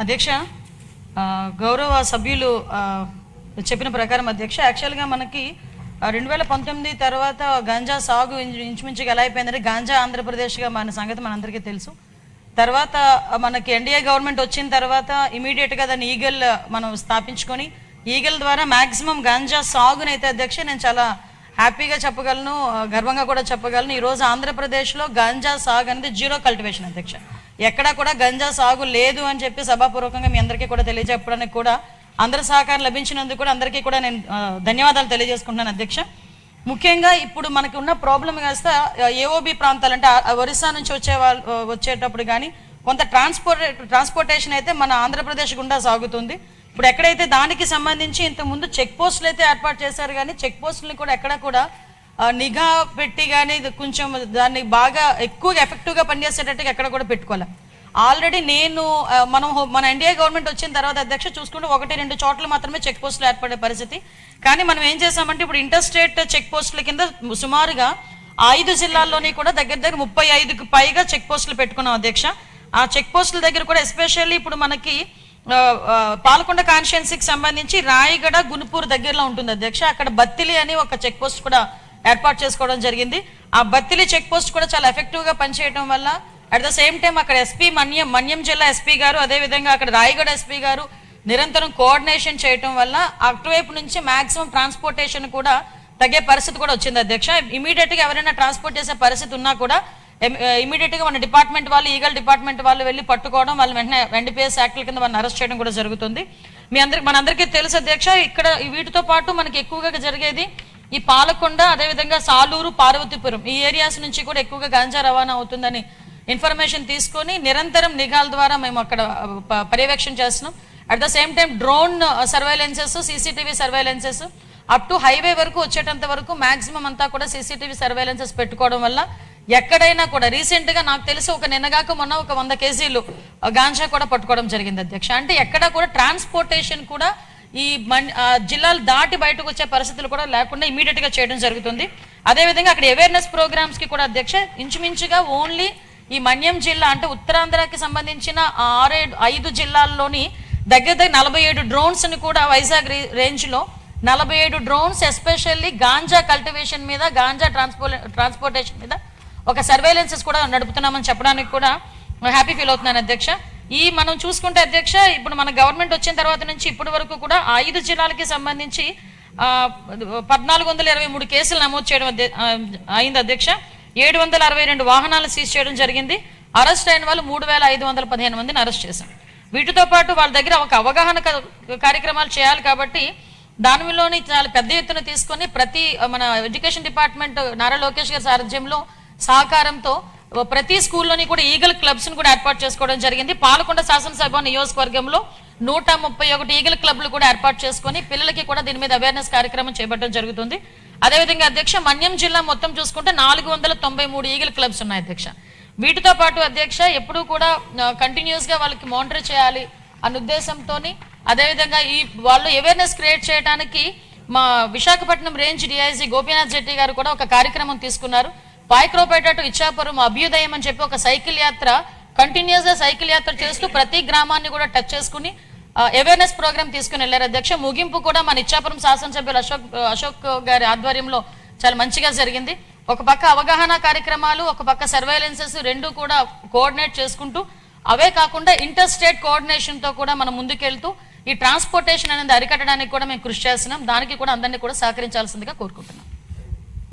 అధ్యక్ష, గౌరవ సభ్యులు చెప్పిన ప్రకారం అధ్యక్ష, యాక్చువల్గా మనకి 2019 తర్వాత గాంజా సాగు ఇంచుమించుగా ఎలా అయిపోయిందంటే గాంజా ఆంధ్రప్రదేశ్గా మన సంగతి మనందరికీ తెలుసు. తర్వాత మనకి ఎన్డీఏ గవర్నమెంట్ వచ్చిన తర్వాత ఇమీడియట్గా దాన్ని ఈగల్ మనం స్థాపించుకొని ఈగల్ ద్వారా మ్యాక్సిమం గాంజా సాగునైతే అధ్యక్ష నేను చాలా హ్యాపీగా చెప్పగలను, గర్వంగా కూడా చెప్పగలను. ఈరోజు ఆంధ్రప్రదేశ్లో గాంజా సాగు అనేది జీరో కల్టివేషన్ అధ్యక్ష. ఎక్కడా కూడా గంజా సాగు లేదు అని చెప్పి సభాపూర్వకంగా మీ అందరికీ కూడా తెలియజెప్పడానికి కూడా అందరి సహకారం లభించినందుకు కూడా అందరికీ కూడా నేను ధన్యవాదాలు తెలియజేసుకుంటున్నాను అధ్యక్ష. ముఖ్యంగా ఇప్పుడు మనకి ఉన్న ప్రాబ్లం కాస్త ఏఓబి ప్రాంతాలు అంటే ఒరిస్సా నుంచి వచ్చేటప్పుడు కానీ కొంత ట్రాన్స్పోర్టేషన్ అయితే మన ఆంధ్రప్రదేశ్ గుండా సాగుతుంది. ఇప్పుడు ఎక్కడైతే దానికి సంబంధించి ఇంతకుముందు చెక్ పోస్టులు అయితే ఏర్పాటు చేశారు, కానీ చెక్ పోస్టులని కూడా ఎక్కడ కూడా నిఘా పెట్టి కానీ కొంచెం దాన్ని బాగా ఎక్కువగా ఎఫెక్టివ్గా పనిచేసేటట్టుగా ఎక్కడ కూడా పెట్టుకోవాలి. ఆల్రెడీ మన ఎన్డీఏ గవర్నమెంట్ వచ్చిన తర్వాత అధ్యక్ష చూసుకుంటే 1-2 చోట్ల మాత్రమే చెక్ పోస్టులు ఏర్పడే పరిస్థితి. కానీ మనం ఏం చేసామంటే ఇప్పుడు ఇంటర్ స్టేట్ చెక్ పోస్టుల కింద సుమారుగా 5 జిల్లాల్లోని కూడా దగ్గర 35కు పైగా చెక్ పోస్టులు పెట్టుకున్నాం అధ్యక్ష. ఆ చెక్ పోస్టుల దగ్గర కూడా ఎస్పెషల్లీ ఇప్పుడు మనకి పాలకొండ కాన్స్టిట్యుయెన్సీకి సంబంధించి రాయగడ గునుపూర్ దగ్గరలో ఉంటుంది అధ్యక్ష. అక్కడ బత్తిలి అని ఒక చెక్ పోస్ట్ కూడా ఏర్పాటు చేసుకోవడం జరిగింది. ఆ బత్తిలి చెక్ పోస్ట్ కూడా చాలా ఎఫెక్టివ్గా పనిచేయడం వల్ల అట్ ద సేమ్ టైం అక్కడ ఎస్పీ మన్యం జిల్లా ఎస్పీ గారు, అదేవిధంగా అక్కడ రాయగడ ఎస్పీ గారు నిరంతరం కోఆర్డినేషన్ చేయడం వల్ల అటువైపు నుంచి మాక్సిమం ట్రాన్స్పోర్టేషన్ కూడా తగ్గే పరిస్థితి కూడా వచ్చింది అధ్యక్ష. ఇమీడియట్గా ఎవరైనా ట్రాన్స్పోర్ట్ చేసే పరిస్థితి ఉన్నా కూడా ఇమీడియట్గా మన డిపార్ట్మెంట్ వాళ్ళు, ఈగల్ డిపార్ట్మెంట్ వాళ్ళు వెళ్ళి పట్టుకోవడం, వాళ్ళు వెంటనే ఎన్డీపీఎస్ యాక్ట్ల కింద వాళ్ళని అరెస్ట్ చేయడం కూడా జరుగుతుంది. మనందరికీ తెలుసు అధ్యక్ష. ఇక్కడ వీటితో పాటు మనకి ఎక్కువగా జరిగేది ఈ పాలకొండ, అదేవిధంగా సాలూరు, పార్వతీపురం ఈ ఏరియాస్ నుంచి కూడా ఎక్కువగా గాంజా రవాణా అవుతుందని ఇన్ఫర్మేషన్ తీసుకొని నిరంతరం నిఘాల ద్వారా మేము అక్కడ పర్యవేక్షణ చేస్తున్నాం. At the same time drone surveillances, CCTV surveillances up to highway వరకు వచ్చేటంత వరకు మాక్సిమం అంతా కూడా సీసీటీవీ సర్వైలెన్సెస్ పెట్టుకోవడం వల్ల ఎక్కడైనా కూడా రీసెంట్గా నాకు తెలిసి నిన్నగాక మొన్న 100 కేజీలు గాంజా కూడా పట్టుకోవడం జరిగింది అధ్యక్ష. అంటే ఎక్కడ కూడా ట్రాన్స్పోర్టేషన్ కూడా ఈ జిల్లాలు దాటి బయటకు వచ్చే పరిస్థితులు కూడా లేకుండా ఇమీడియట్గా చేయడం జరుగుతుంది. అదేవిధంగా అక్కడ అవేర్నెస్ ప్రోగ్రామ్స్కి కూడా అధ్యక్ష ఇంచుమించుగా ఓన్లీ ఈ మన్యం జిల్లా అంటే ఉత్తరాంధ్రకి సంబంధించిన 5 జిల్లాల్లోని దగ్గర 47 డ్రోన్స్ని కూడా వైజాగ్ రేంజ్లో 47 డ్రోన్స్ ఎస్పెషల్లీ గాంజా కల్టివేషన్ మీద, గాంజా ట్రాన్స్పోర్టేషన్ మీద ఒక సర్వేలెన్సెస్ కూడా నడుపుతున్నామని చెప్పడానికి కూడా హ్యాపీ ఫీల్ అవుతున్నాను అధ్యక్ష. మనం చూసుకుంటే అధ్యక్ష ఇప్పుడు మన గవర్నమెంట్ వచ్చిన తర్వాత నుంచి ఇప్పటి వరకు కూడా 5 జిల్లాలకి సంబంధించి 1423 కేసులు నమోదు చేయడం అయింది అధ్యక్ష. 762 వాహనాలను సీజ్ చేయడం జరిగింది. అరెస్ట్ అయిన వాళ్ళు 3515 మందిని అరెస్ట్ చేశాం. వీటితో పాటు వాళ్ళ దగ్గర ఒక అవగాహన కార్యక్రమాలు చేయాలి కాబట్టి దానిలోని చాలా పెద్ద ఎత్తున తీసుకొని ప్రతి మన ఎడ్యుకేషన్ డిపార్ట్మెంట్ నారా లోకేష్ గారి సారథ్యంలో సహకారంతో ప్రతి స్కూల్లోని కూడా ఈగల్ క్లబ్స్ని కూడా ఏర్పాటు చేసుకోవడం జరిగింది. పాలకొండ శాసనసభ నియోజకవర్గంలో 131 ఈగల్ క్లబ్లు కూడా ఏర్పాటు చేసుకొని పిల్లలకి కూడా దీని మీద అవేర్నెస్ కార్యక్రమం చేపట్టడం జరుగుతుంది. అదేవిధంగా అధ్యక్ష మన్యం జిల్లా మొత్తం చూసుకుంటే 493 ఈగల్ క్లబ్స్ ఉన్నాయి అధ్యక్ష. వీటితో పాటు అధ్యక్ష ఎప్పుడూ కూడా కంటిన్యూస్గా వాళ్ళకి మానిటర్ చేయాలి అన్న ఉద్దేశంతో అదేవిధంగా వాళ్ళు అవేర్నెస్ క్రియేట్ చేయడానికి మా విశాఖపట్నం రేంజ్ డిఐజీ గోపీనాథ్ జెట్టి గారు కూడా ఒక కార్యక్రమం తీసుకున్నారు. పాయక్రోపేట టు ఇచ్చాపురం అభ్యుదయం అని చెప్పి ఒక సైకిల్ యాత్ర కంటిన్యూస్గా సైకిల్ యాత్ర చేస్తూ ప్రతి గ్రామాన్ని కూడా టచ్ చేసుకుని అవేర్నెస్ ప్రోగ్రామ్ తీసుకుని వెళ్ళారు అధ్యక్ష. ముగింపు కూడా మన ఇచ్చాపురం శాసనసభ్యులు అశోక్ గారి ఆధ్వర్యంలో చాలా మంచిగా జరిగింది. ఒక పక్క అవగాహన కార్యక్రమాలు, ఒక పక్క సర్వైలెన్సెస్ రెండు కూడా కోఆర్డినేట్ చేసుకుంటూ అవే కాకుండా ఇంటర్ స్టేట్ కోఆర్డినేషన్తో కూడా మనం ముందుకెళ్తూ ఈ ట్రాన్స్పోర్టేషన్ అనేది అరికట్టడానికి కూడా మేము కృషి చేస్తున్నాం. దానికి కూడా అందరినీ కూడా సహకరించాల్సిందిగా కోరుకుంటున్నాం.